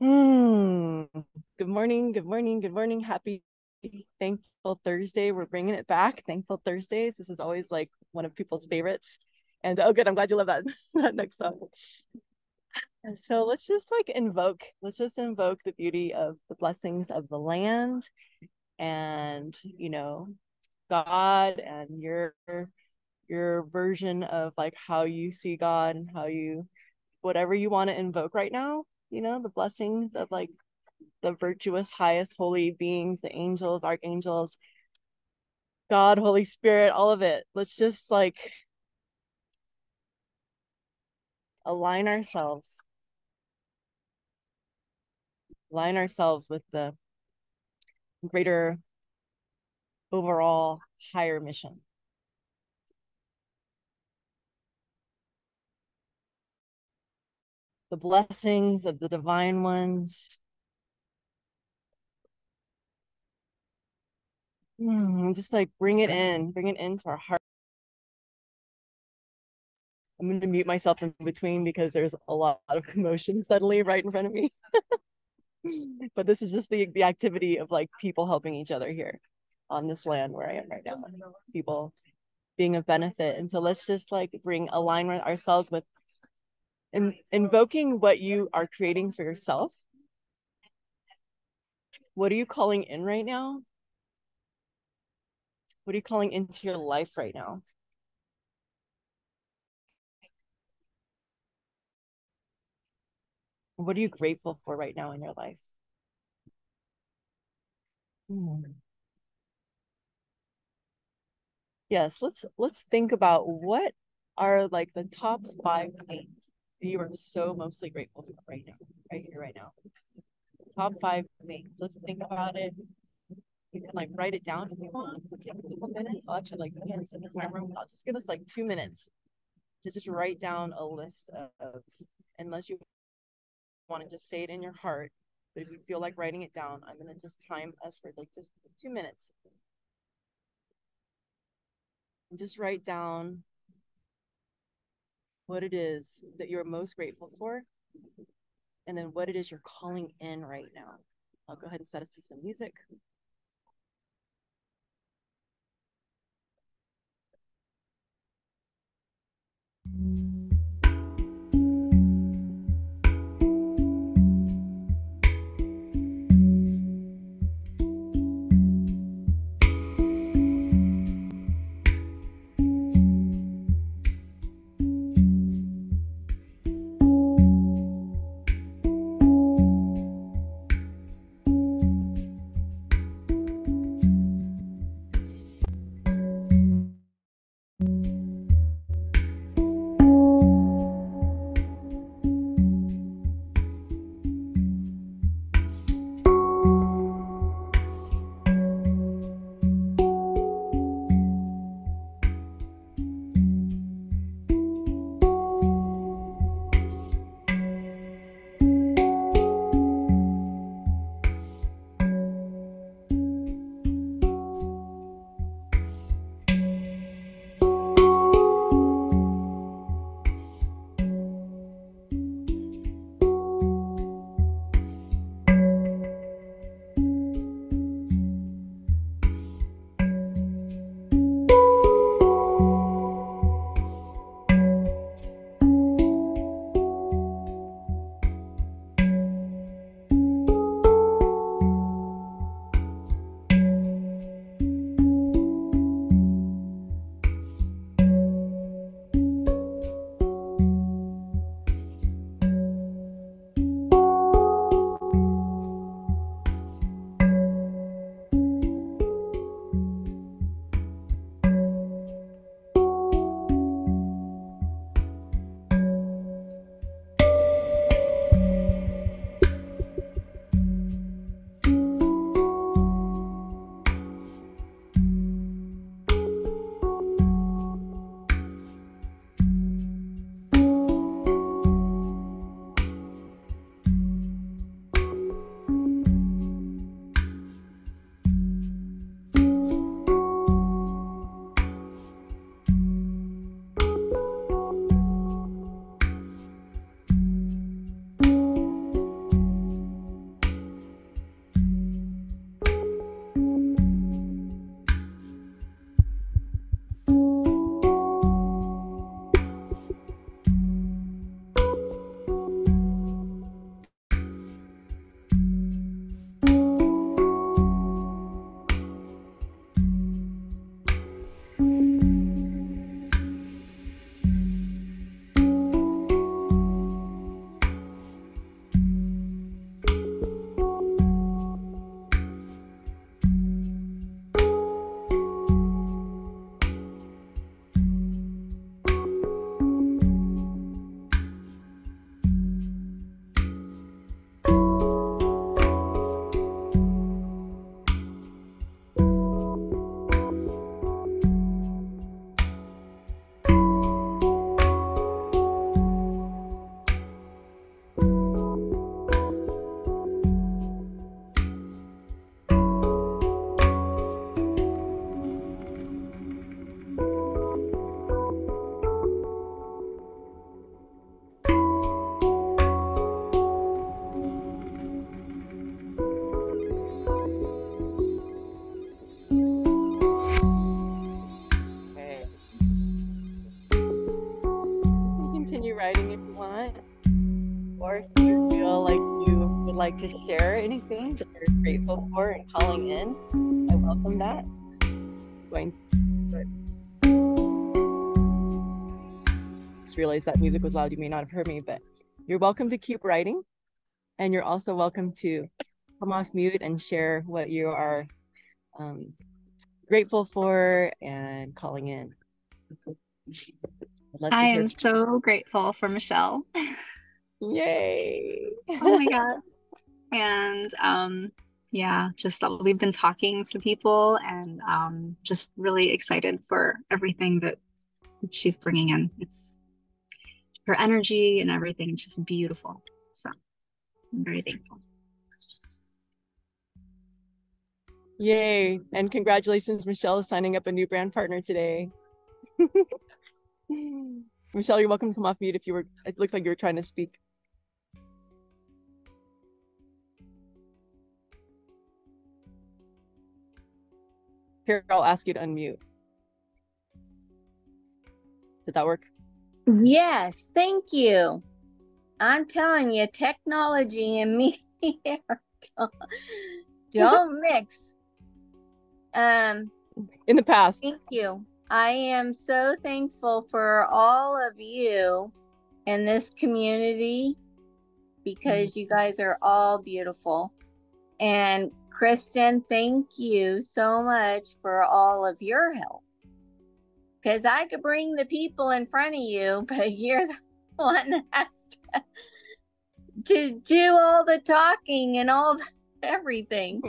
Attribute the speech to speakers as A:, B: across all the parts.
A: Hmm. Good morning. Good morning. Good morning. Happy Thankful Thursday. We're bringing it back. Thankful Thursdays. This is always like one of people's favorites. And oh, good. I'm glad you love that that next song. And so let's just invoke the beauty of the blessings of the land and God and your version of like how you see God and how you whatever you want to invoke right now, the blessings of like the virtuous, highest, holy beings, the angels, archangels, God, Holy Spirit, all of it. Let's just like align ourselves, align ourselves with the greater overall higher mission. The blessings of the divine ones. Just like bring it into our heart. I'm going to mute myself in between because there's a lot of commotion suddenly right in front of me. But this is just the activity of like people helping each other here on this land where I am right now. People being of benefit. And so let's just like bring alignment ourselves with invoking what you are creating for yourself. What are you calling in right now? What are you calling into your life right now? What are you grateful for right now in your life? Hmm. Yes, let's think about what are like the top 5 things that you are so mostly grateful for right now, right here, right now. Top 5 things. Let's think about it. You can like write it down if you want. It'll take a couple minutes. I'll actually like again set the timer. I'll just give us like 2 minutes to just write down a list of, unless you want to just say it in your heart. But if you feel like writing it down, I'm gonna just time us for like just 2 minutes. And just write down what it is that you're most grateful for, and then what it is you're calling in right now. I'll go ahead and set us to some music. writing if you want, or if you feel like you would like to share anything that you're grateful for and calling in, I welcome that. Just realized that music was loud. You may not have heard me, but you're welcome to keep writing, and you're also welcome to come off mute and share what you are grateful for and calling in.
B: I am so grateful for Michelle.
A: Yay.
B: Oh my God. And yeah, just that we've been talking to people and just really excited for everything that she's bringing in. It's her energy and everything. It's just beautiful. So I'm very thankful.
A: Yay. And congratulations, Michelle, is signing up a new brand partner today. Michelle, you're welcome to come off mute if you were, it looks like you were trying to speak. Here, I'll ask you to unmute. Did that work?
C: Yes, thank you. I'm telling you, technology and me don't mix.
A: In the past.
C: Thank you. I am so thankful for all of you in this community because you guys are all beautiful. And Kristen, thank you so much for all of your help. Because I could bring the people in front of you, but you're the one that has to do all the talking and all the, everything.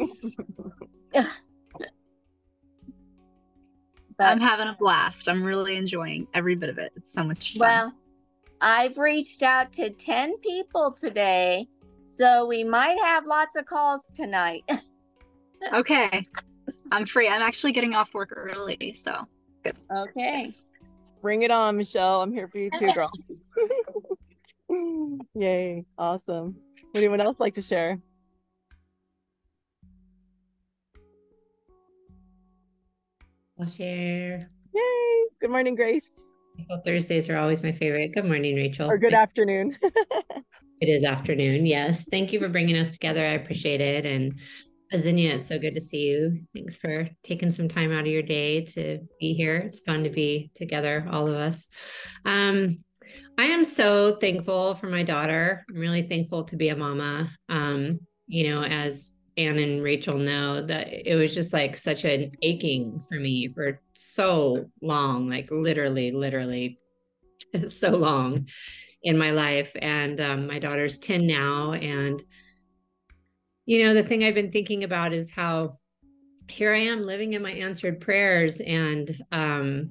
B: But I'm having a blast. I'm really enjoying every bit of it. It's so much fun.
C: Well, I've reached out to 10 people today, so we might have lots of calls tonight.
B: Okay. I'm free. I'm actually getting off work early, so good.
C: Okay.
B: Yes.
A: Bring it on, Michelle. I'm here for you too, girl. Yay. Awesome. Would anyone else like to share?
D: I'll share.
A: Yay. Good morning, Grace.
D: Well, Thursdays are always my favorite. Good morning, Rachel.
A: Or good afternoon.
D: It is afternoon. Yes. Thank you for bringing us together. I appreciate it. And AZENYA, it's so good to see you. Thanks for taking some time out of your day to be here. It's fun to be together, all of us. I am so thankful for my daughter. I'm really thankful to be a mama. As Anne and Rachel know, that it was just like such an aching for me for so long, like literally so long in my life. And my daughter's 10 now. And, the thing I've been thinking about is how here I am living in my answered prayers. And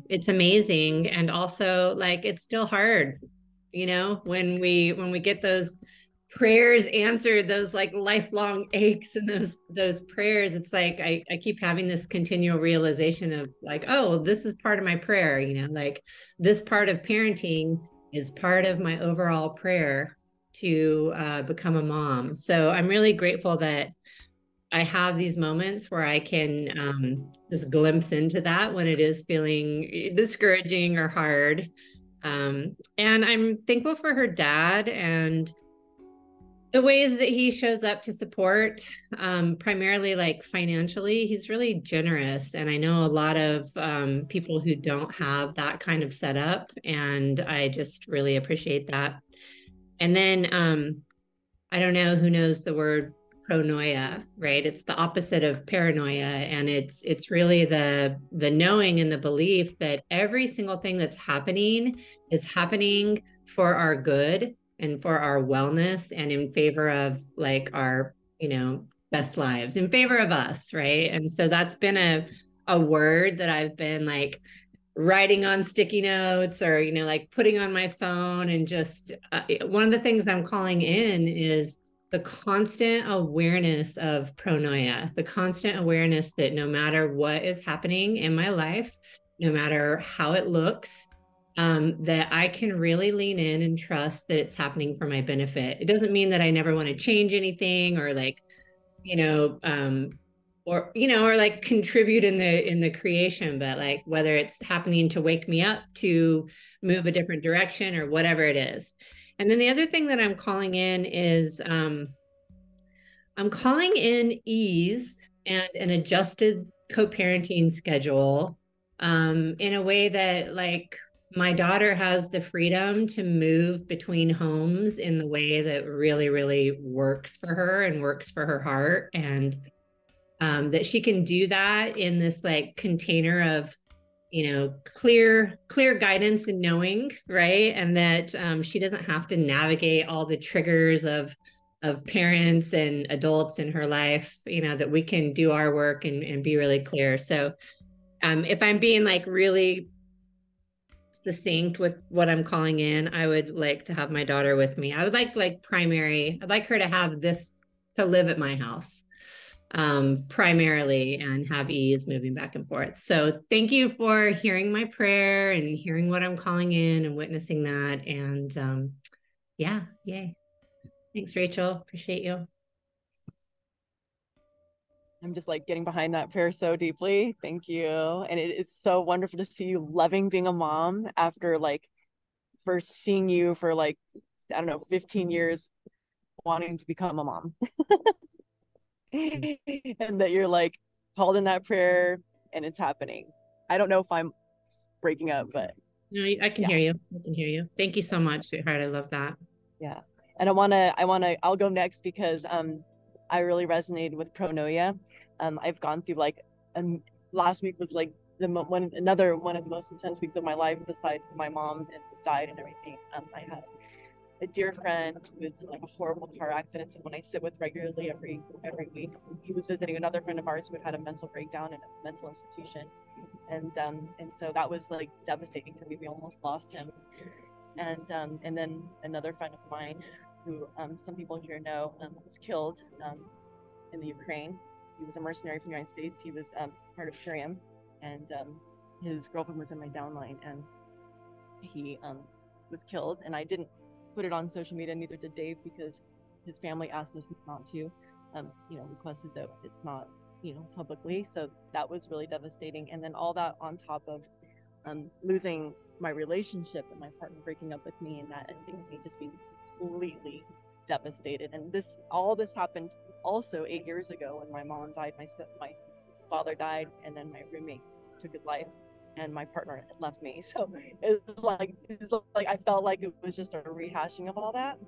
D: it's amazing. And also like, it's still hard, when we get those prayers answered, those like lifelong aches and those prayers, it's like I keep having this continual realization of like, oh, this is part of my prayer, like this part of parenting is part of my overall prayer to become a mom. So I'm really grateful that I have these moments where I can just glimpse into that when it is feeling discouraging or hard. And I'm thankful for her dad and the ways that he shows up to support, primarily like financially. He's really generous. And I know a lot of people who don't have that kind of setup. And I just really appreciate that. And then I don't know who knows the word pronoia, right? It's the opposite of paranoia. And it's really the knowing and the belief that every single thing that's happening is happening for our good and for our wellness and in favor of like our, best lives, in favor of us, right? And so that's been a word that I've been like writing on sticky notes or, like putting on my phone. And just one of the things I'm calling in is the constant awareness of pronoia, the constant awareness that no matter what is happening in my life, no matter how it looks, that I can really lean in and trust that it's happening for my benefit. It doesn't mean that I never want to change anything or like, or or like contribute in the creation, but like whether it's happening to wake me up, to move a different direction, or whatever it is. And then the other thing that I'm calling in is I'm calling in ease and an adjusted co-parenting schedule, in a way that, like, my daughter has the freedom to move between homes in the way that really, really works for her and works for her heart. And that she can do that in this like container of clear guidance and knowing, right? And that she doesn't have to navigate all the triggers of parents and adults in her life, that we can do our work and be really clear. So if I'm being like really succinct with what I'm calling in, I would like to have my daughter with me. I would like primary, I'd like her to have this, to live at my house primarily, and have ease moving back and forth. So thank you for hearing my prayer and hearing what I'm calling in and witnessing that. And yeah, yay. Thanks, Rachel. Appreciate you.
A: I'm just like getting behind that prayer so deeply. Thank you. And it is so wonderful to see you loving being a mom after like first seeing you for like, I don't know, 15 years wanting to become a mom. And that you're like called in that prayer and it's happening. I don't know if I'm breaking up, but
D: no, I can hear you. I can hear you. Thank you so much, sweetheart. I love that.
A: Yeah. And I'll go next because I really resonated with pronoia. I've gone through like last week was like another one of the most intense weeks of my life, besides my mom died and everything. I had a dear friend who was in like a horrible car accident, and when I sit with regularly every week, he was visiting another friend of ours who had a mental breakdown in a mental institution, and so that was like devastating for me. We almost lost him. And then another friend of mine who some people here know was killed in the Ukraine. He was a mercenary from the United States. He was part of Syrian, and his girlfriend was in my downline, and he was killed. And I didn't put it on social media, neither did Dave, because his family asked us not to, requested that it's not, publicly. So that was really devastating. And then all that on top of losing my relationship and my partner breaking up with me, and that ending me just being completely devastated. And all this happened also 8 years ago when my mom died, my father died, and then my roommate took his life, and my partner left me. So it's like I felt like it was just a rehashing of all that.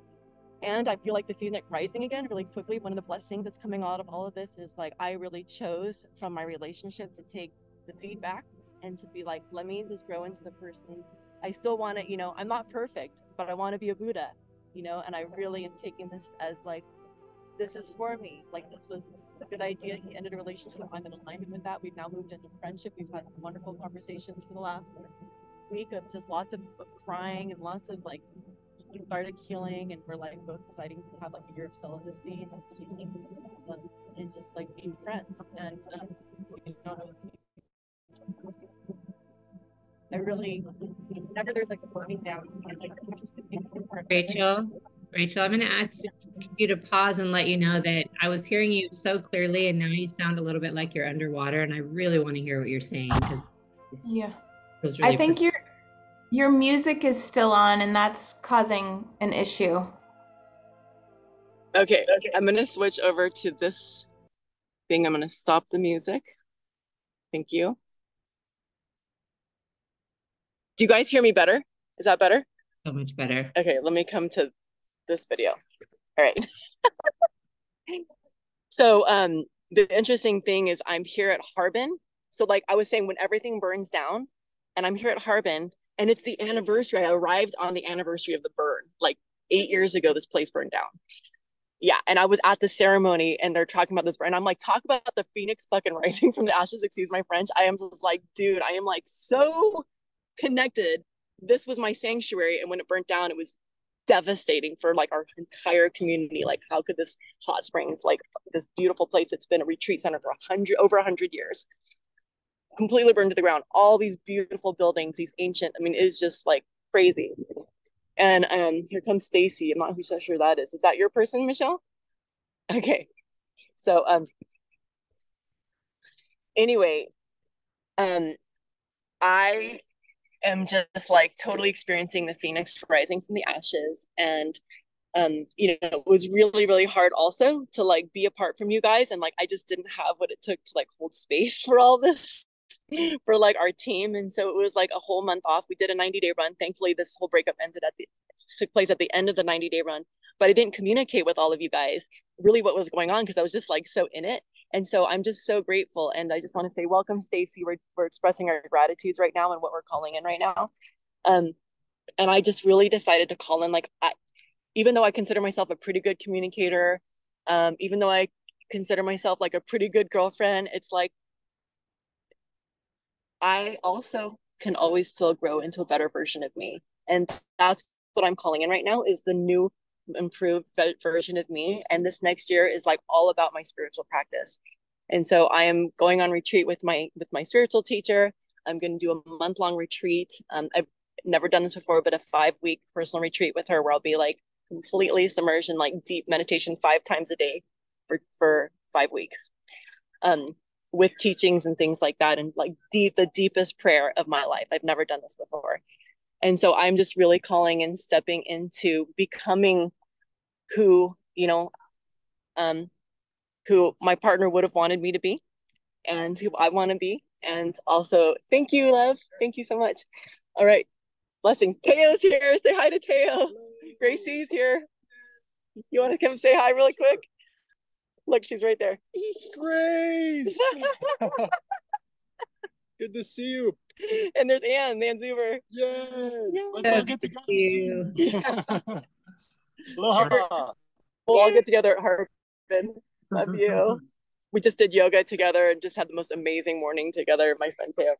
A: And I feel like the Phoenix rising again really quickly. One of the blessings that's coming out of all of this is like I really chose from my relationship to take the feedback and to be like, let me just grow into the person. I still want to, I'm not perfect, but I want to be a Buddha, and I really am taking this as like, this is for me. Like, this was a good idea. He ended a relationship. I'm in alignment with that. We've now moved into friendship. We've had wonderful conversations for the last week of just lots of crying and lots of like cathartic healing. And we're like both deciding to have like a year of celibacy and just like being friends. And I really, whenever there's like a burning down, and like interesting things.
D: Rachel, I'm going to ask you to pause and let you know that I was hearing you so clearly, and now you sound a little bit like you're underwater, and I really want to hear what you're saying, because
E: yeah,
D: really
E: I think your music is still on, and that's causing an issue.
A: Okay, I'm going to switch over to this thing. I'm going to stop the music. Thank you. Do you guys hear me better? Is that better?
D: So much better.
A: Okay, let me come to this video. All right. So the interesting thing is I'm here at Harbin. So like I was saying, when everything burns down, and I'm here at Harbin, and it's the anniversary. I arrived on the anniversary of the burn. Like 8 years ago, this place burned down. Yeah, and I was at the ceremony, and they're talking about this burn. And I'm like, talk about the Phoenix fucking rising from the ashes. Excuse my French. I am just like, dude, I am like so connected. This was my sanctuary, and when it burnt down, it was devastating for like our entire community. Like, how could this hot springs, like this beautiful place that's been a retreat center for over 100 years, completely burned to the ground? All these beautiful buildings, these ancient, I mean, it's just like crazy. And here comes Stacy. I'm not so sure that is that your person, Michelle? Okay, so Anyway, um, I am just like totally experiencing the phoenix rising from the ashes, and it was really, really hard also to like be apart from you guys, and like I just didn't have what it took to like hold space for all this for like our team. And so it was like a whole month off. We did a 90-day run. Thankfully, this whole breakup took place at the end of the 90-day run, but I didn't communicate with all of you guys really what was going on because I was just like so in it. And so I'm just so grateful. And I just want to say, welcome, Stacy. We're expressing our gratitudes right now and what we're calling in right now. Um, and I just really decided to call in. Like, even though I consider myself a pretty good communicator, even though I consider myself like a pretty good girlfriend, it's like I also can always still grow into a better version of me. And that's what I'm calling in right now is the new improved version of me. And this next year is like all about my spiritual practice. And so I am going on retreat with my spiritual teacher. I'm going to do a month-long retreat. I've never done this before, but a 5-week personal retreat with her where I'll be like completely submerged in like deep meditation 5 times a day for 5 weeks. With teachings and things like that, and like the deepest prayer of my life. I've never done this before. And so I'm just really calling and stepping into becoming who, who my partner would have wanted me to be and who I want to be. And also, thank you, love. Thank you so much. All right. Blessings. Teo's here. Say hi to Teo. Gracie's here. You want to come say hi really quick? Look, she's right there.
F: Grace! Good to see you.
A: And there's Ann Zuber.
F: Yay! Let's all get together soon. Aloha.
A: We'll all get together at Harvard. Love you. We just did yoga together and just had the most amazing morning together, my friend Teo.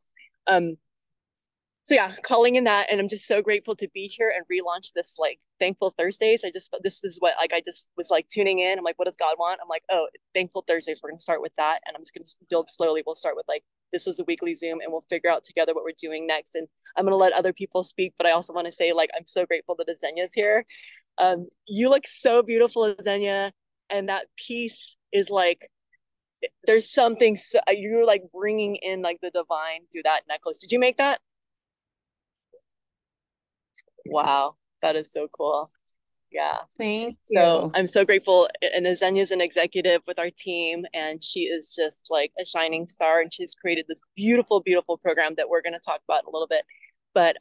A: So yeah, calling in that, and I'm just so grateful to be here and relaunch this like Thankful Thursdays. This is what like I just was like tuning in. I'm like, what does God want? I'm like, oh, Thankful Thursdays. We're gonna start with that, and I'm just gonna build slowly. We'll start with like this is a weekly Zoom, and we'll figure out together what we're doing next. And I'm gonna let other people speak, but I also want to say like I'm so grateful that AZENYA's here. You look so beautiful, AZENYA, and that piece is like there's something so you're like bringing in like the divine through that necklace. Did you make that? Wow, that is so cool. Yeah.
C: Thank
A: So
C: you.
A: I'm so grateful. And AZENYA is an executive with our team, and she is just like a shining star. And she's created this beautiful, beautiful program that we're going to talk about in a little bit. But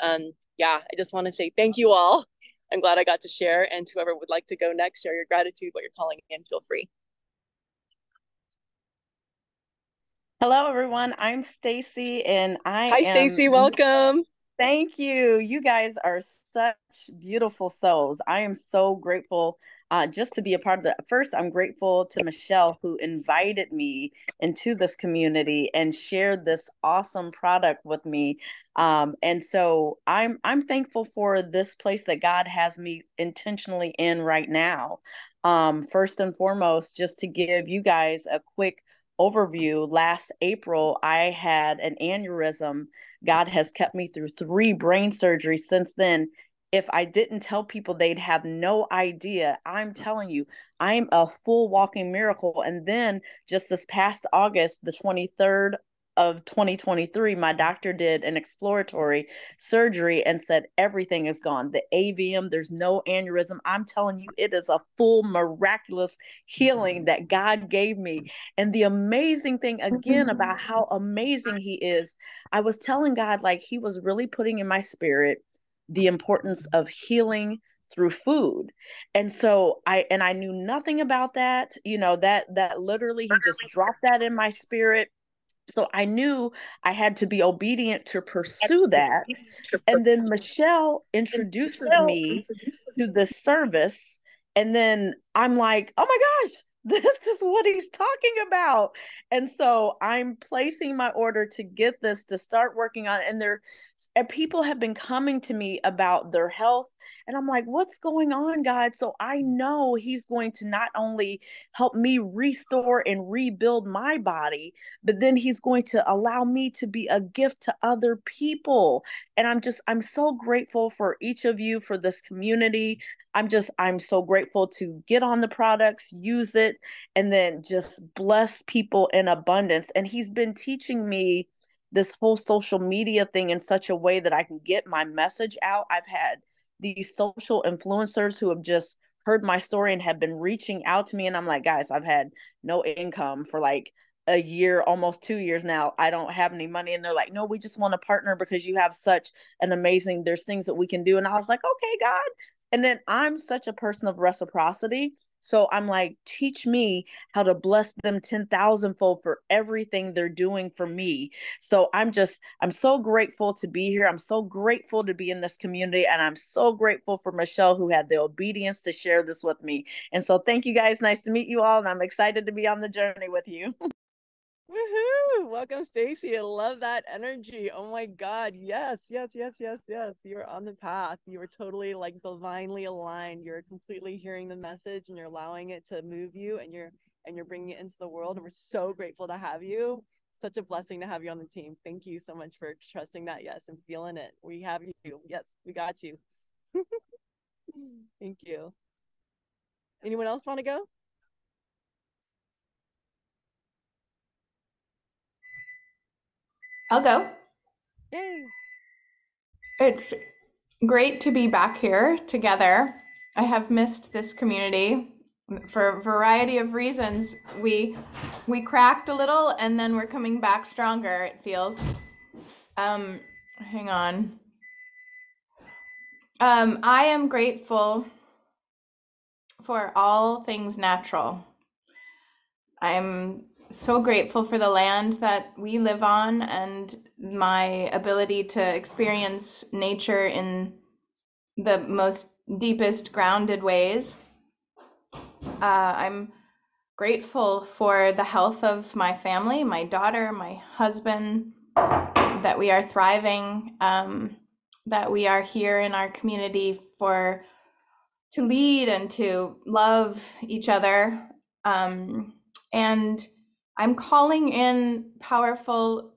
A: yeah, I just want to say thank you all. I'm glad I got to share. And whoever would like to go next, share your gratitude, what you're calling in, feel free.
G: Hello, everyone. I'm Stacy, and
A: Hi, Stacy. Welcome.
G: Thank you. You guys are such beautiful souls. I am so grateful just to be a part of it. First, I'm grateful to Michelle who invited me into this community and shared this awesome product with me. And so I'm thankful for this place that God has me intentionally in right now. First and foremost, just to give you guys a quick overview, last April, I had an aneurysm. God has kept me through 3 brain surgeries since then. If I didn't tell people, they'd have no idea. I'm telling you, I'm a full walking miracle. And then just this past August, the 23rd of 2023, my doctor did an exploratory surgery and said everything is gone. The AVM, there's no aneurysm. I'm telling you, it is a full miraculous healing that God gave me. And the amazing thing again about how amazing He is, I was telling God, like, He was really putting in my spirit the importance of healing through food. And so I knew nothing about that, that literally He just dropped that in my spirit. So I knew I had to be obedient to pursue that. And then Michelle introduces me to this service. And then I'm like, oh my gosh, this is what he's talking about. And so I'm placing my order to get this, to start working on it. And people have been coming to me about their health And I'm like, what's going on, God? So I know he's going to not only help me restore and rebuild my body, but then he's going to allow me to be a gift to other people. And I'm so grateful for each of you, for this community. I'm so grateful to get on the products, use it, and then just bless people in abundance. And he's been teaching me this whole social media thing in such a way that I can get my message out. I've had these social influencers who have just heard my story and have been reaching out to me. And I'm like, guys, I've had no income for like a year, almost 2 years now. I don't have any money. And they're like, no, we just want to partner because you have such an amazing, there's things that we can do. And I was like, okay, God. And then I'm such a person of reciprocity. So I'm like, teach me how to bless them 10,000 fold for everything they're doing for me. So I'm so grateful to be here. I'm so grateful to be in this community. And I'm so grateful for Michelle, who had the obedience to share this with me. And so thank you guys. Nice to meet you all. And I'm excited to be on the journey with you.
A: Woohoo! Welcome, Stacy. I love that energy. Oh my God. Yes, yes, yes, yes, yes. You are on the path. You are totally like divinely aligned. You're completely hearing the message and you're allowing it to move you and you're bringing it into the world. And we're so grateful to have you. Such a blessing to have you on the team. Thank you so much for trusting that. Yes, and feeling it. We have you. Yes, we got you. Thank you. Anyone else want to go?
E: I'll go.
A: Yay.
E: It's great to be back here together. I have missed this community for a variety of reasons. We cracked a little and then we're coming back stronger, it feels. Hang on. I am grateful for all things natural. I'm so grateful for the land that we live on and my ability to experience nature in the most deepest grounded ways. I'm grateful for the health of my family, my daughter, my husband, that we are thriving, that we are here in our community to lead and to love each other. And I'm calling in powerful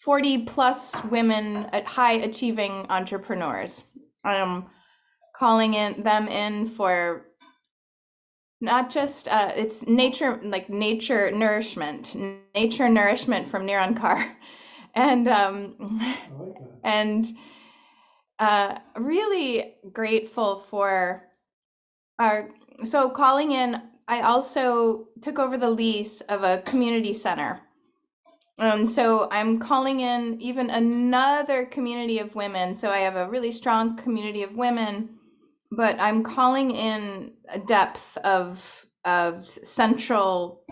E: 40 plus women at high achieving entrepreneurs. I'm calling them in for not just it's nature, like nature nourishment from Nirancar, and and really grateful for calling in. I also took over the lease of a community center. So I'm calling in even another community of women. So I have a really strong community of women, but I'm calling in a depth of central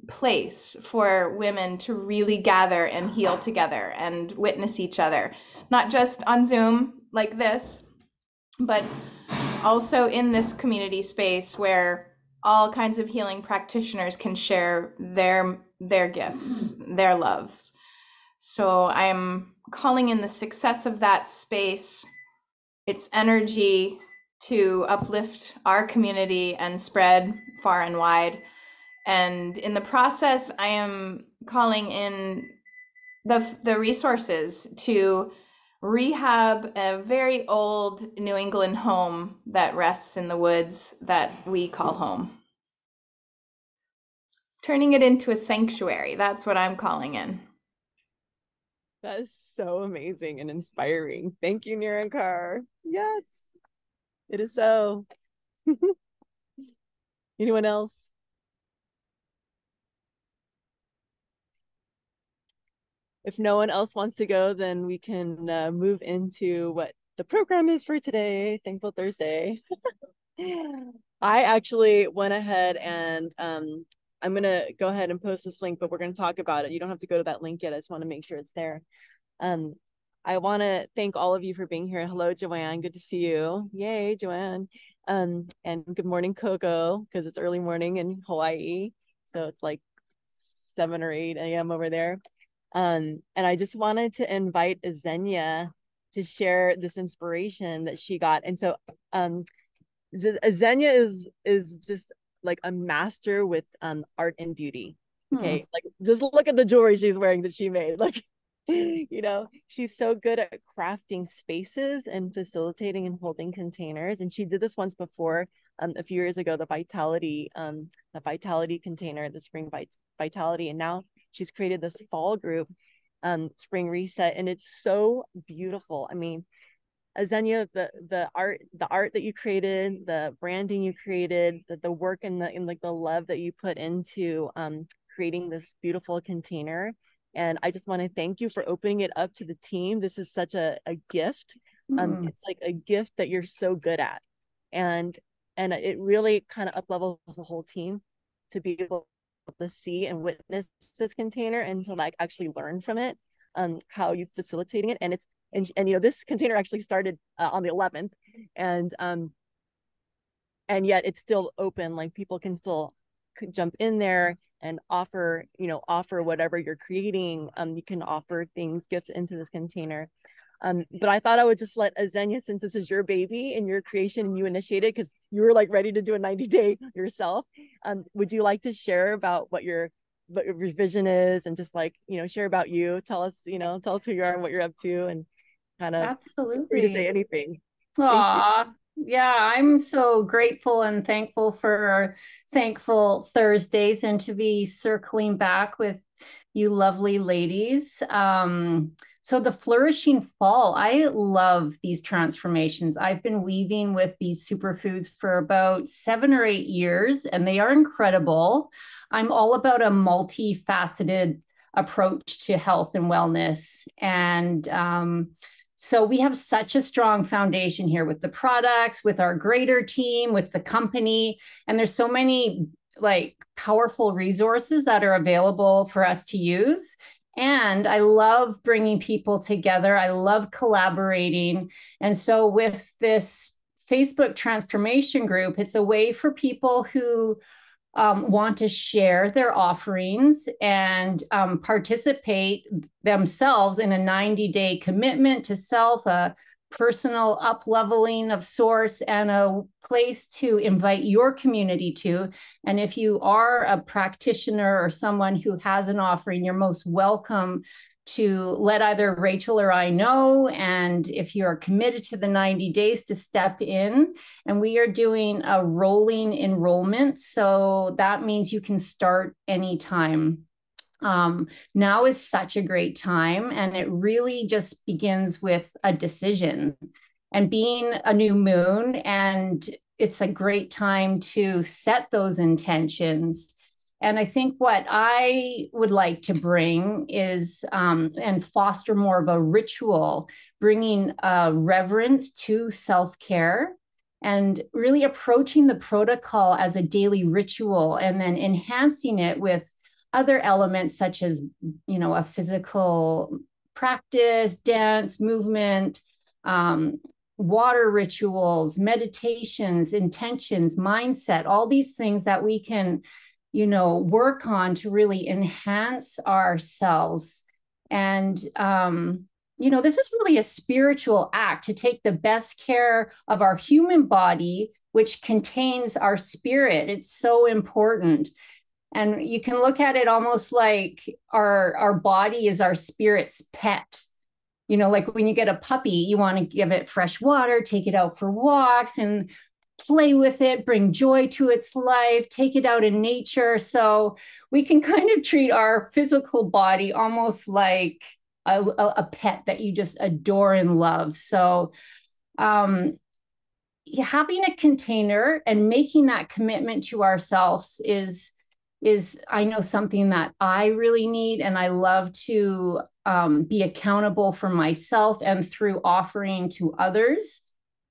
E: place for women to really gather and heal together and witness each other, not just on Zoom like this, but also in this community space where all kinds of healing practitioners can share their gifts, their loves. So I'm calling in the success of that space, its energy to uplift our community and spread far and wide. And in the process, I am calling in the resources to rehab a very old New England home that rests in the woods that we call home. Turning it into a sanctuary, that's what I'm calling in.
A: That is so amazing and inspiring. Thank you, Nirancar. Yes, it is so. Anyone else? If no one else wants to go, then we can move into what the program is for today. Thankful Thursday. I actually went ahead and I'm going to go ahead and post this link, but we're going to talk about it. You don't have to go to that link yet. I just want to make sure it's there. I want to thank all of you for being here. Hello, Joanne. Good to see you. Yay, Joanne. And good morning, Coco, because it's early morning in Hawaii. So it's like 7 or 8 a.m. over there. And I just wanted to invite AZENYA to share this inspiration that she got. And so AZENYA is just like a master with art and beauty. Okay, like just look at the jewelry she's wearing that she made. Like, you know, she's so good at crafting spaces and facilitating and holding containers. And she did this once before, a few years ago, the vitality container, the spring vitality. And now she's created this fall group, spring reset, and it's so beautiful. I mean, AZENYA, the art that you created, the branding you created, the work and like the love that you put into creating this beautiful container. And I just want to thank you for opening it up to the team. This is such a gift. It's like a gift that you're so good at. And it really kind of up levels the whole team to be able to see and witness this container and to like actually learn from it, how you're facilitating it. And it's and you know, this container actually started on the 11th, and yet it's still open. Like people can still jump in there and offer whatever you're creating. You can offer things, gifts into this container. But I thought I would just let AZENYA, since this is your baby and your creation and you initiated, because you were like ready to do a 90-day yourself. Would you like to share about what your vision is, and just like, you know, share about you? Tell us who you are and what you're up to, and kind of free to say anything.
H: Aw, yeah, I'm so grateful and thankful for Thankful Thursdays and to be circling back with you lovely ladies. So the flourishing fall, I love these transformations. I've been weaving with these superfoods for about 7 or 8 years, and they are incredible. I'm all about a multifaceted approach to health and wellness. And so we have such a strong foundation here with the products, with our greater team, with the company, and there's so many like powerful resources that are available for us to use. And I love bringing people together. I love collaborating. And so with this Facebook transformation group, it's a way for people who want to share their offerings and participate themselves in a 90-day commitment to self, a personal up-leveling of sorts, and a place to invite your community to. And if you are a practitioner or someone who has an offering, you're most welcome to let either Rachel or I know. And if you're committed to the 90 days, to step in. And we are doing a rolling enrollment. So that means you can start anytime. Now is such a great time, and it really just begins with a decision and being a new moon. And it's a great time to set those intentions. And I think what I would like to bring is and foster more of a ritual, bringing reverence to self-care and really approaching the protocol as a daily ritual, and then enhancing it with other elements such as, you know, a physical practice, dance, movement, water rituals, meditations, intentions, mindset, all these things that we can, you know, work on to really enhance ourselves. And, you know, this is really a spiritual act to take the best care of our human body, which contains our spirit. It's so important. And you can look at it almost like our body is our spirit's pet. You know, like when you get a puppy, you want to give it fresh water, take it out for walks and play with it, bring joy to its life, take it out in nature. So we can kind of treat our physical body almost like a pet that you just adore and love. So having a container and making that commitment to ourselves is I know something that I really need, and I love to be accountable for myself and through offering to others.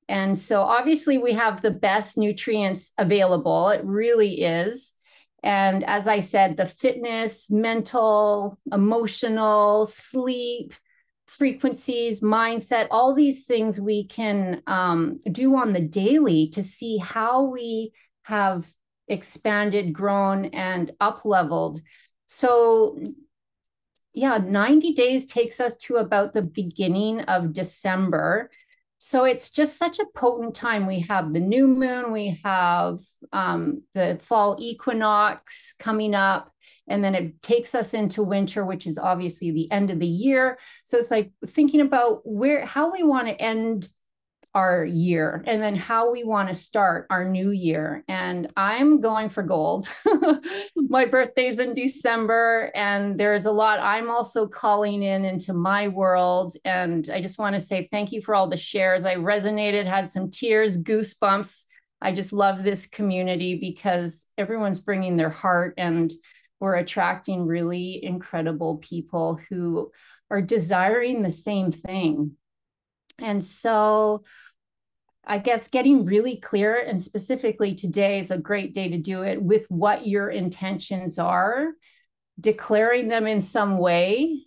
H: And so obviously we have the best nutrients available. It really is. And as I said, the fitness, mental, emotional, sleep, frequencies, mindset, all these things we can do on the daily to see how we have expanded, grown, and up-leveled. So yeah, 90 days takes us to about the beginning of December. So it's just such a potent time. We have the new moon, we have the fall equinox coming up, and then it takes us into winter, which is obviously the end of the year. So it's like thinking about how we want to end our year and then how we want to start our new year. And I'm going for gold. My birthday's in December, and there's a lot I'm also calling into my world. And I just want to say thank you for all the shares. I resonated, had some tears, goosebumps. I just love this community because everyone's bringing their heart, and we're attracting really incredible people who are desiring the same thing. And so I guess getting really clear, and specifically today is a great day to do it, with what your intentions are, declaring them in some way,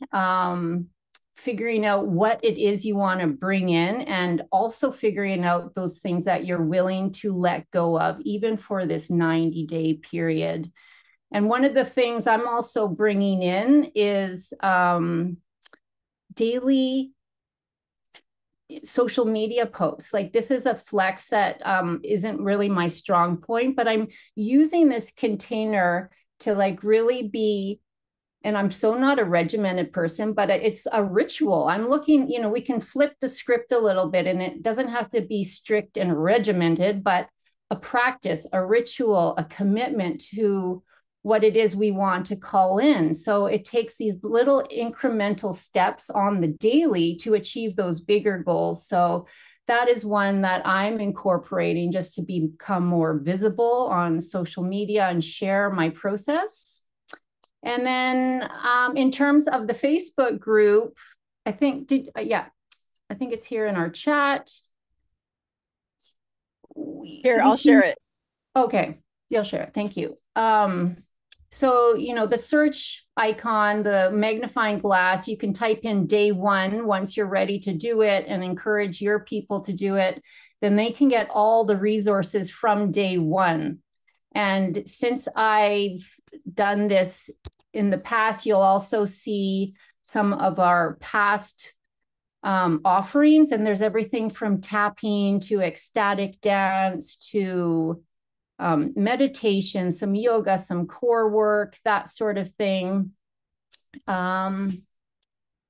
H: figuring out what it is you want to bring in, and also figuring out those things that you're willing to let go of, even for this 90-day period. And one of the things I'm also bringing in is daily social media posts. Like, this is a flex that isn't really my strong point, but I'm using this container to like really be, and I'm so not a regimented person, but it's a ritual. I'm looking, we can flip the script a little bit, and it doesn't have to be strict and regimented, but a practice, a ritual, a commitment to what it is we want to call in. So it takes these little incremental steps on the daily to achieve those bigger goals. So that is one that I'm incorporating just to become more visible on social media and share my process. And then in terms of the Facebook group, I think it's here in our chat.
A: Here, I'll share it.
H: Okay, you'll share it. Thank you. So, the search icon, the magnifying glass, you can type in day one once you're ready to do it, and encourage your people to do it. Then they can get all the resources from day one. And since I've done this in the past, you'll also see some of our past offerings. And there's everything from tapping to ecstatic dance to meditation, some yoga, some core work, that sort of thing. Yeah,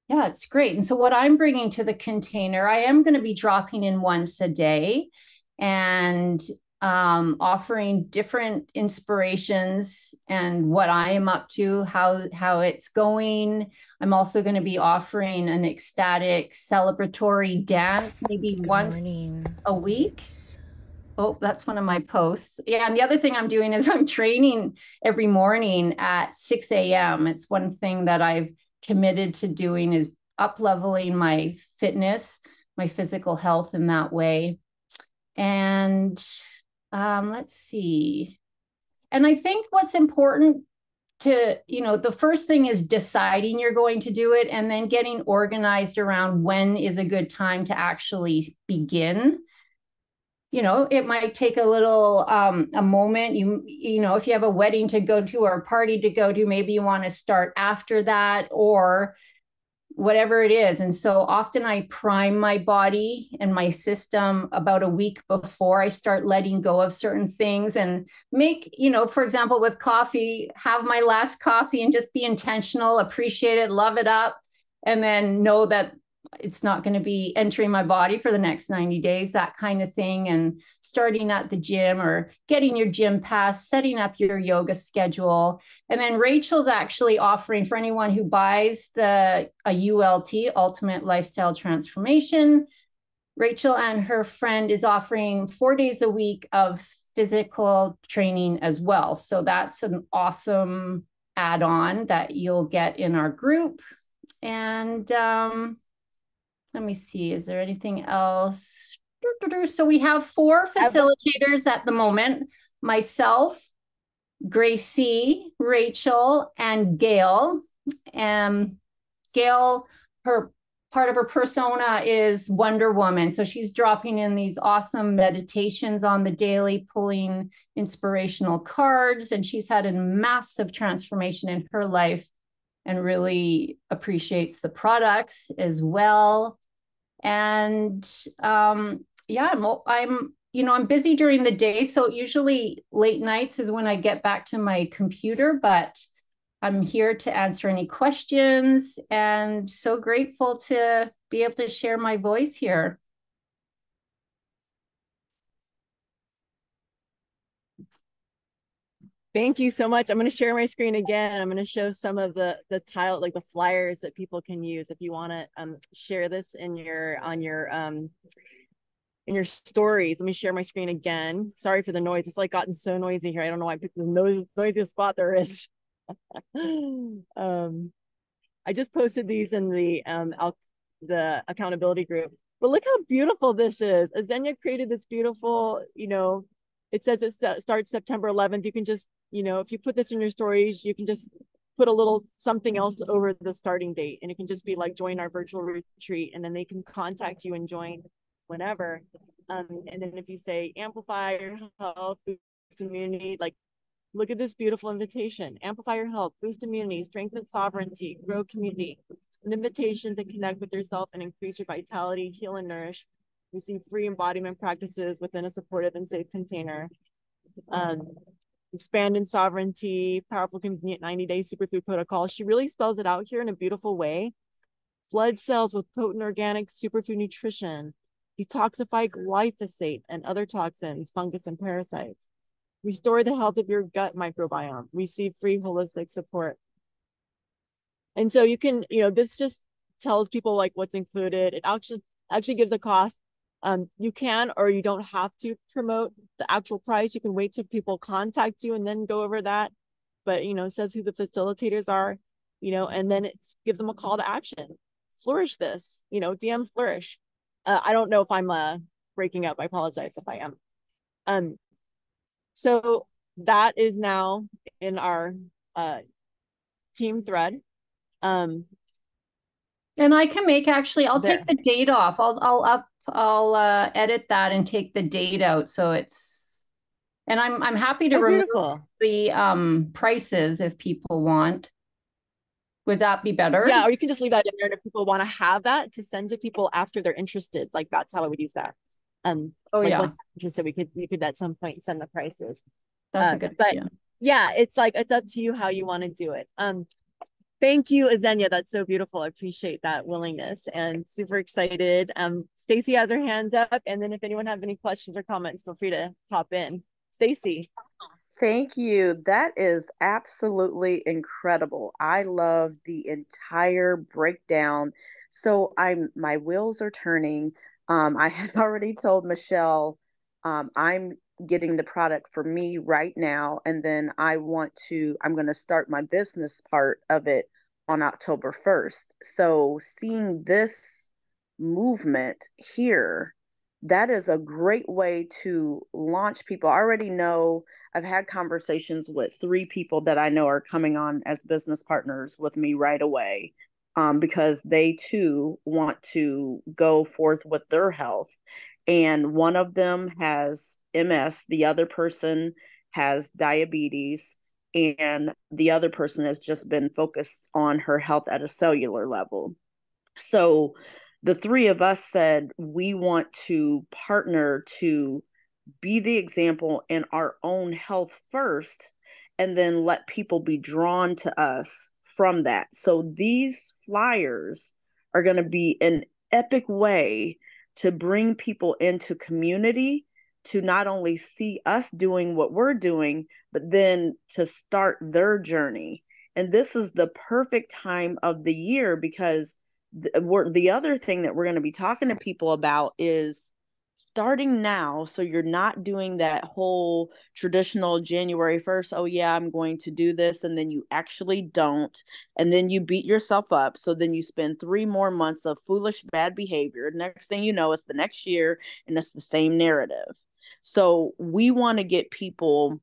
H: it's great. And so what I'm bringing to the container, I am going to be dropping in once a day and offering different inspirations and what I am up to, how it's going. I'm also going to be offering an ecstatic celebratory dance, maybe once a week. Oh, that's one of my posts. Yeah, and the other thing I'm doing is I'm training every morning at 6 a.m. It's one thing that I've committed to doing, is up-leveling my fitness, my physical health in that way. And let's see. And I think what's important to, the first thing is deciding you're going to do it, and then getting organized around when is a good time to actually begin. It might take a little, a moment. If you have a wedding to go to or a party to go to, maybe you want to start after that or whatever it is. And so often I prime my body and my system about a week before I start letting go of certain things, and make, for example, with coffee, have my last coffee and just be intentional, appreciate it, love it up, and then know that it's not going to be entering my body for the next 90 days, that kind of thing. And starting at the gym or getting your gym pass, setting up your yoga schedule. And then Rachel's actually offering, for anyone who buys a ULT, Ultimate Lifestyle Transformation, Rachel and her friend is offering 4 days a week of physical training as well. So that's an awesome add-on that you'll get in our group. And let me see, is there anything else? So we have 4 facilitators at the moment: myself, Gracie, Rachel, and Gail. And Gail, part of her persona is Wonder Woman. So she's dropping in these awesome meditations on the daily, pulling inspirational cards. And she's had a massive transformation in her life and really appreciates the products as well. And yeah, I'm busy during the day, so usually late nights is when I get back to my computer, but I'm here to answer any questions, and so grateful to be able to share my voice here.
A: Thank you so much. I'm going to share my screen again. I'm going to show some of the tile, like the flyers that people can use if you want to share this in your in your stories. Let me share my screen again. Sorry for the noise. It's like gotten so noisy here. I don't know why I picked the noisiest spot there is. I just posted these in the accountability group. But look how beautiful this is. AZENYA created this beautiful, it says it starts September 11th. You can just, if you put this in your stories, you can just put a little something else over the starting date. And it can just be like, join our virtual retreat. And then they can contact you and join whenever. And then if you say, amplify your health, boost immunity, like, look at this beautiful invitation. Amplify your health, boost immunity, strengthen sovereignty, grow community. An invitation to connect with yourself and increase your vitality, heal and nourish. Receive free embodiment practices within a supportive and safe container. Expand in sovereignty, powerful, convenient 90-day superfood protocol. She really spells it out here in a beautiful way. Flood cells with potent organic superfood nutrition. Detoxify glyphosate and other toxins, fungus, and parasites. Restore the health of your gut microbiome. Receive free holistic support. And so you can, this just tells people like what's included. It actually gives a cost. You can or you don't have to promote the actual price. You can wait till people contact you and then go over that. But, it says who the facilitators are, and then it gives them a call to action. Flourish this, DM Flourish. I don't know if I'm breaking up. I apologize if I am. So that is now in our team thread.
H: And I can I'll take the date off. I'll edit that and take the date out. So and I'm happy to remove the prices if people want. Would that be better?
A: Yeah, or you can just leave that in there. And if people want to have that to send to people after they're interested, like that's how I would use that. Once interested, we could at some point send the prices.
H: That's a good idea.
A: Yeah, it's up to you how you want to do it. Thank you, AZENYA. That's so beautiful. I appreciate that willingness and super excited. Stacy has her hands up, and then if anyone have any questions or comments, feel free to pop in. Stacy.
G: Thank you. That is absolutely incredible. I love the entire breakdown. So my wheels are turning. I had already told Michelle I'm getting the product for me right now, and then I'm going to start my business part of it on October 1st. So seeing this movement here, that is a great way to launch people. I already know I've had conversations with 3 people that I know are coming on as business partners with me right away, because they too want to go forth with their health. And one of them has MS, the other person has diabetes, and the other person has just been focused on her health at a cellular level. So the 3 of us said we want to partner to be the example in our own health first, and then let people be drawn to us from that. So these flyers are going to be an epic way to bring people into community, to not only see us doing what we're doing, but then to start their journey. And this is the perfect time of the year, because the other thing that we're going to be talking to people about is starting now. So you're not doing that whole traditional January 1st, oh yeah, I'm going to do this, and then you actually don't, and then you beat yourself up. So then you spend 3 more months of foolish bad behavior. Next thing you know, it's the next year and it's the same narrative. So we want to get people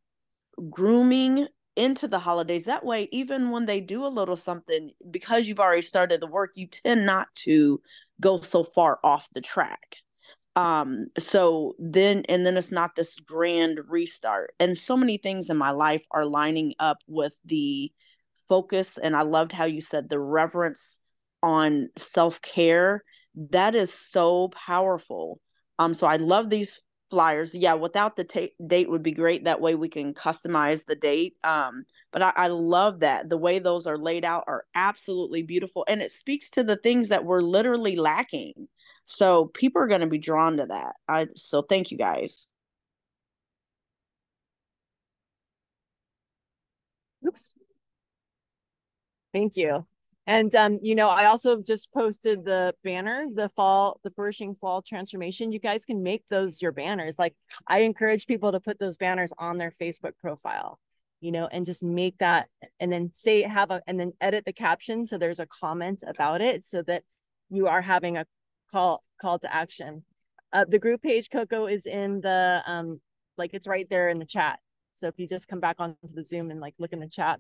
G: grooming into the holidays. That way, even when they do a little something, because you've already started the work, you tend not to go so far off the track. So then it's not this grand restart. And so many things in my life are lining up with the focus, and I loved how you said the reverence on self-care. That is so powerful. So I love these flyers. Yeah, without the date would be great. That way we can customize the date. But I love that. The way those are laid out are absolutely beautiful. And it speaks to the things that we're literally lacking. So people are going to be drawn to that. So thank you guys.
A: Oops. Thank you. And you know, I also just posted the banner, the flourishing fall transformation. You guys can make those your banners. Like, I encourage people to put those banners on their Facebook profile, you know, and just make that, and then and then edit the caption so there's a comment about it, so that you are having a call to action. The group page, Coco, is in the like, it's right there in the chat. So if you just come back onto the Zoom and like look in the chat,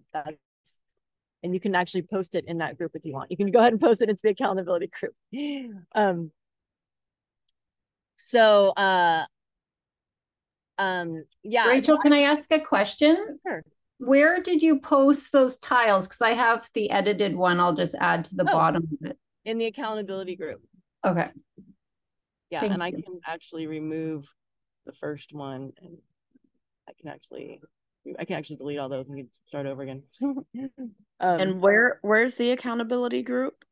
A: and you can actually post it in that group if you want. You can go ahead and post it into the accountability group. Yeah.
H: Rachel, can I ask a question?
A: Sure.
H: Where did you post those tiles? Because I have the edited one. I'll just add to the bottom of it.
A: In the accountability group.
H: Okay.
A: Yeah, and I can actually remove the first one, and I can actually delete all those and we can start over again.
G: And where's the accountability group?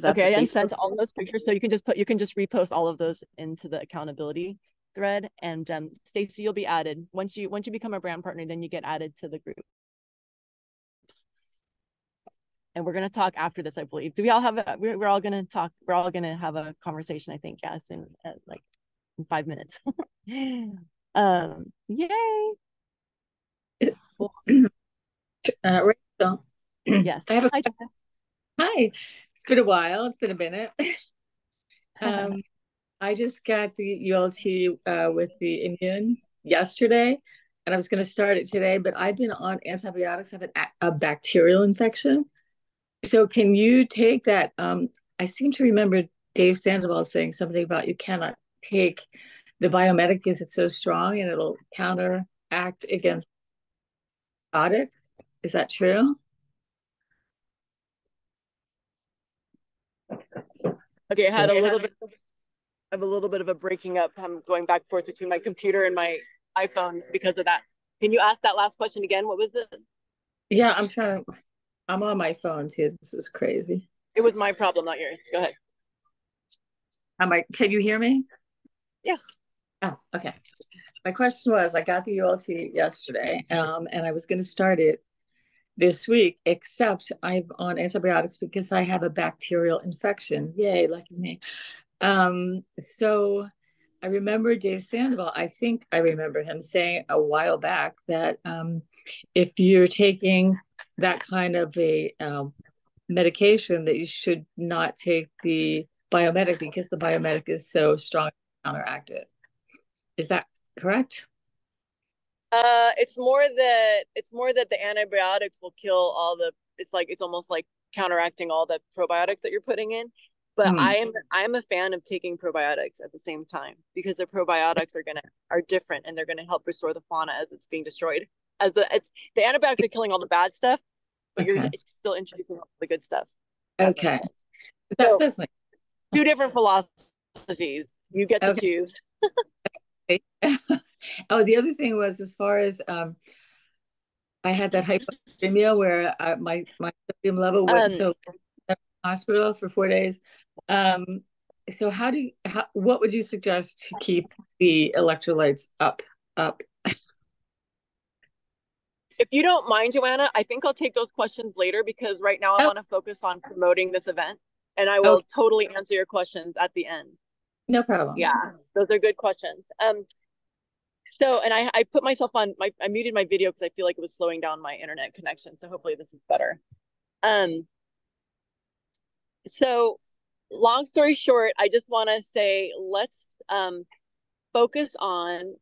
A: Okay, I sent all of those pictures, so you can just repost all of those into the accountability thread. And Stacy, you'll be added once you become a brand partner. Then you get added to the group. And we're gonna talk after this, I believe. Do we all have we're all gonna talk? We're all gonna have a conversation, I think. Yeah, soon, like in 5 minutes. Yay!
I: Rachel.
A: Yes.
I: I have Hi. It's been a while. It's been a minute. I just got the ULT with the immune yesterday, and I was going to start it today, but I've been on antibiotics. I have a bacterial infection. So can you take that? I seem to remember Dave Sandoval saying something about you cannot take the biomedic because it's so strong and it'll counteract against antibiotics. Is that true?
A: Okay, I have a little bit of a breaking up. I'm going back and forth between my computer and my iPhone because of that. Can you ask that last question again? What was it?
I: Yeah, I'm on my phone too. This is crazy.
A: It was my problem, not yours. Go ahead.
I: Can you hear me?
A: Yeah.
I: Oh, okay. My question was, I got the ULT yesterday, and I was going to start it this week, except I'm on antibiotics because I have a bacterial infection. Yay, lucky me. So I remember Dave Sandoval, I think I remember him saying a while back that if you're taking that kind of a medication, that you should not take the biomedic because the biomedic is so strong to counteract it. Is that correct?
A: It's more that the antibiotics will kill all the. It's almost like counteracting all the probiotics that you're putting in. But I am a fan of taking probiotics at the same time, because the probiotics are different, and they're gonna help restore the fauna as it's being destroyed. The antibiotics are killing all the bad stuff, but you're still introducing all the good stuff.
I: Okay.
A: So, that's two different philosophies. You get to choose.
I: Oh, the other thing was, as far as I had that hypoglycemia where my sodium level went so hospital for 4 days. So what would you suggest to keep the electrolytes up?
A: If you don't mind, Joanna, I think I'll take those questions later, because right now I want to focus on promoting this event, and I will totally answer your questions at the end.
I: No problem.
A: Yeah, those are good questions. So, and I put myself on I muted my video because I feel like it was slowing down my internet connection. So hopefully this is better. So long story short, I just want to say, let's focus on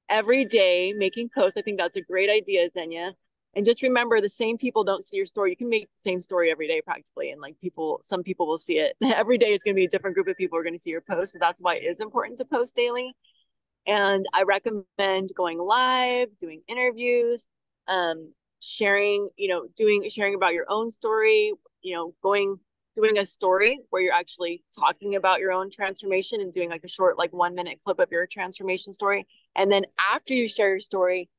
A: every day making posts. I think that's a great idea, Zenya. And just remember, the same people don't see your story. You can make the same story every day practically, and like some people will see it. Every day is going to be a different group of people who are going to see your post. So that's why it is important to post daily. And I recommend going live, doing interviews, sharing, sharing about your own story, doing a story where you're actually talking about your own transformation and doing like a short, like 1 minute clip of your transformation story. And then after you share your story,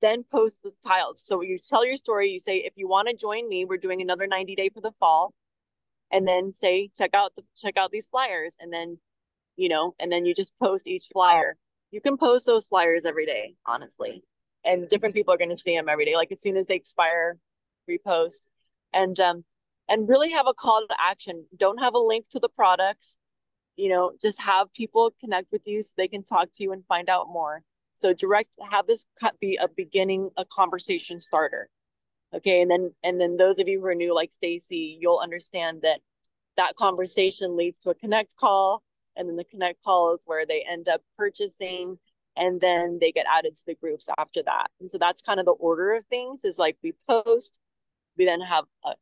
A: then post the tiles. So you tell your story, you say, if you want to join me, we're doing another 90-day for the fall. And then say, check out these flyers. And then, and then you just post each flyer. You can post those flyers every day, honestly. And different people are going to see them every day. Like as soon as they expire, repost. And really have a call to action. Don't have a link to the products, just have people connect with you so they can talk to you and find out more. So have this be a conversation starter. Okay. And then those of you who are new, like Stacy, you'll understand that conversation leads to a connect call. And then the connect call is where they end up purchasing, and then they get added to the groups after that. And so that's kind of the order of things, is like we post, we then have a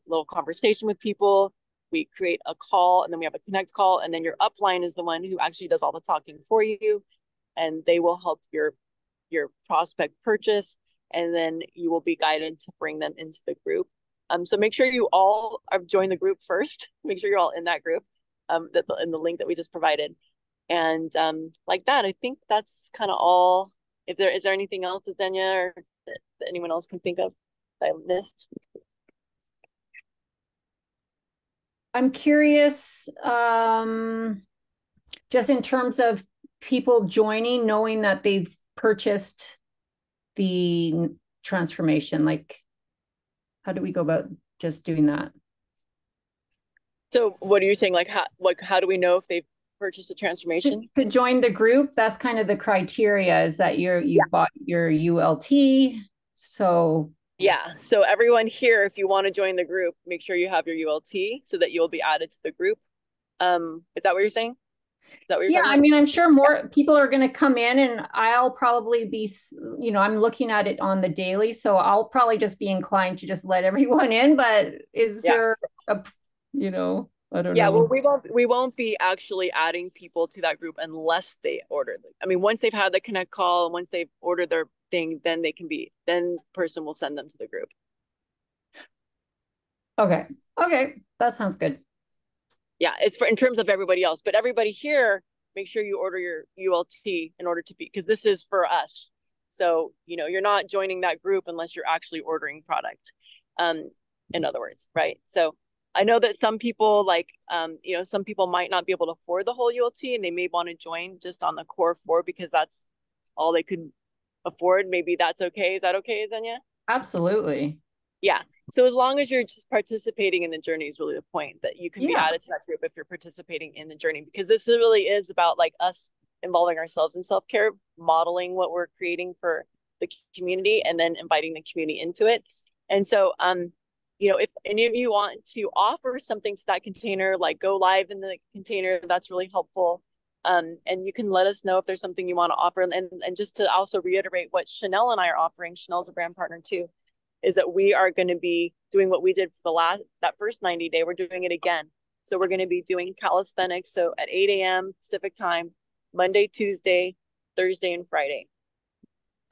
A: little conversation with people, we create a call, and then we have a connect call, and then your upline is the one who actually does all the talking for you, and they will help your prospect purchase, and then you will be guided to bring them into the group. So make sure you all have joined the group first. Make sure you're all in that group, in the link that we just provided. And like that, I think that's kind of all. Is there anything else, AZENYA, or that anyone else can think of that I missed?
H: I'm curious, just in terms of people joining, knowing that they've purchased the transformation, like how do we go about just doing that?
A: So what are you saying? Like how do we know if they've purchased a transformation?
H: To join the group, that's kind of the criteria, is that you've bought your ULT. So
A: yeah. So everyone here, if you want to join the group, make sure you have your ULT so that you'll be added to the group. Is that what you're saying? Is that what you're
H: yeah, I mean, I'm sure more people are going to come in, and I'll probably be, I'm looking at it on the daily, so I'll probably just be inclined to just let everyone in. But is there a, I don't know.
A: Yeah, well, we won't be actually adding people to that group unless they order. I mean, once they've had the connect call and once they've ordered their thing, then then person will send them to the group.
H: Okay, that sounds good.
A: Yeah, it's in terms of everybody else, but everybody here, make sure you order your ULT in order to be, because this is for us. So, you're not joining that group unless you're actually ordering product. In other words, right? So I know that some people some people might not be able to afford the whole ULT, and they may want to join just on the core 4 because that's all they could afford. Maybe that's okay. Is that okay, AZENYA?
H: Absolutely.
A: Yeah. So as long as you're just participating in the journey is really the point, that you can be added to that group if you're participating in the journey, because this really is about like us involving ourselves in self-care, modeling what we're creating for the community, and then inviting the community into it. And so, if any of you want to offer something to that container, like go live in the container, that's really helpful. And you can let us know if there's something you want to offer. And just to also reiterate what Chanel and I are offering, Chanel's a brand partner too, is that we are going to be doing what we did for that first 90 day. We're doing it again. So we're going to be doing calisthenics. So at 8 a.m. Pacific time, Monday, Tuesday, Thursday, and Friday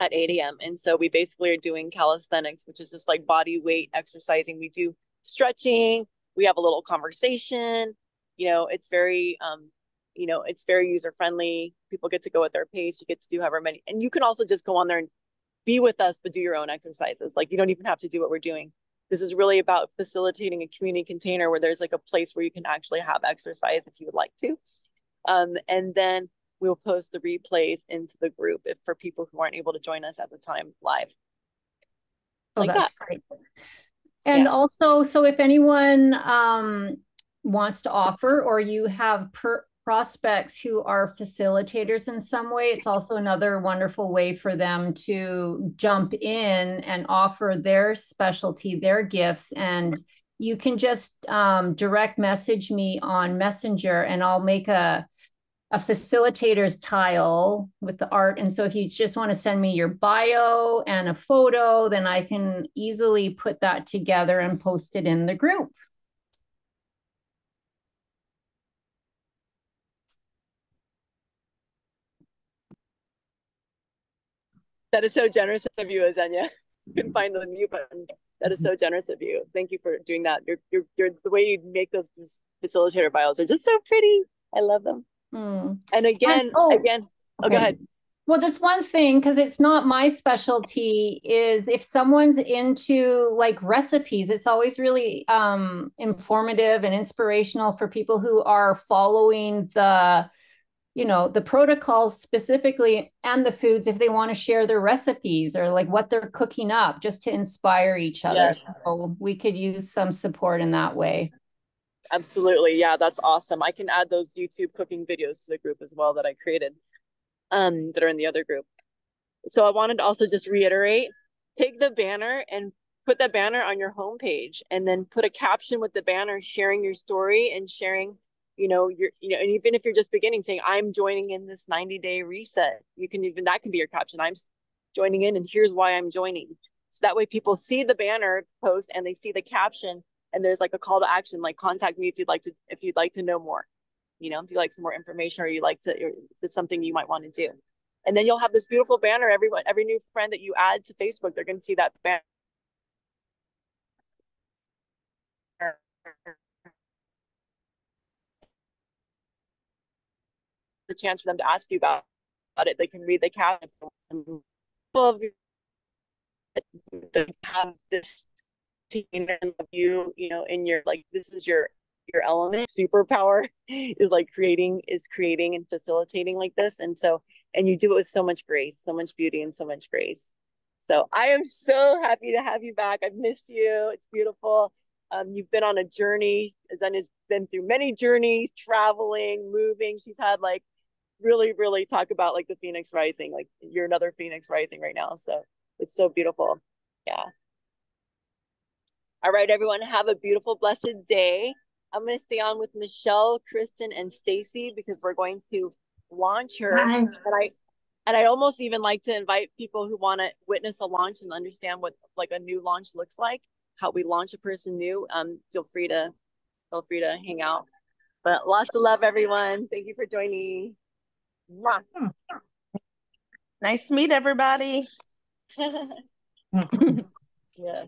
A: at 8 a.m. And so we basically are doing calisthenics, which is just like body weight exercising. We do stretching. We have a little conversation. It's very, it's very user friendly. People get to go at their pace. You get to do however many, and you can also just go on there and be with us, but do your own exercises. Like you don't even have to do what we're doing. This is really about facilitating a community container where there's like a place where you can actually have exercise if you would like to. And then we'll post the replays into the group for people who aren't able to join us at the time live.
H: Oh, that's great. And also, so if anyone wants to offer, or you have prospects who are facilitators in some way, it's also another wonderful way for them to jump in and offer their specialty, their gifts. And you can just direct message me on Messenger, and I'll make a facilitator's tile with the art. And so if you just want to send me your bio and a photo, then I can easily put that together and post it in the group.
A: That is so generous of you, Azenya. You can find the mute button. That is so generous of you. Thank you for doing that. You're the way you make those facilitator bios are just so pretty. I love them. And again,
H: oh,
A: go ahead.
H: Well, just one thing, because it's not my specialty, is if someone's into like recipes, it's always really informative and inspirational for people who are following the, you know, the protocols specifically and the foods if they want to share their recipes or like what they're cooking up just to inspire each other. Yes. So we could use some support in that way.
A: Absolutely. Yeah, that's awesome. I can add those YouTube cooking videos to the group as well that I created. That are in the other group. So I wanted to also just reiterate, take the banner and put that banner on your homepage and then put a caption with the banner sharing your story and sharing, and even if you're just beginning saying, I'm joining in this 90-day reset, that can be your caption. I'm joining in and here's why I'm joining. So that way people see the banner post and they see the caption and there's like a call to action, like contact me if you'd like to know more. If you like some more information or it's something you might want to do. And then you'll have this beautiful banner. Every new friend that you add to Facebook, they're going to see that banner. The chance for them to ask you about it. They can read the caption. They have this in your, like, this is your element. Superpower is creating and facilitating like this. And you do it with so much grace, so much beauty, and so much grace. So I am so happy to have you back. I've missed you. It's beautiful. You've been on a journey. Azenya's been through many journeys, traveling, moving. She's had really, really talk about the Phoenix Rising. Like, you're another Phoenix Rising right now. So it's so beautiful. Yeah. All right, everyone, have a beautiful, blessed day. I'm going to stay on with Michelle, Kristen, and Stacy because we're going to launch her. Hi. And I almost even like to invite people who want to witness a launch and understand what a new launch looks like, how we launch a person new. Feel free to hang out. But lots of love, everyone. Thank you for joining. Mwah.
G: Nice to meet everybody.
A: Yes.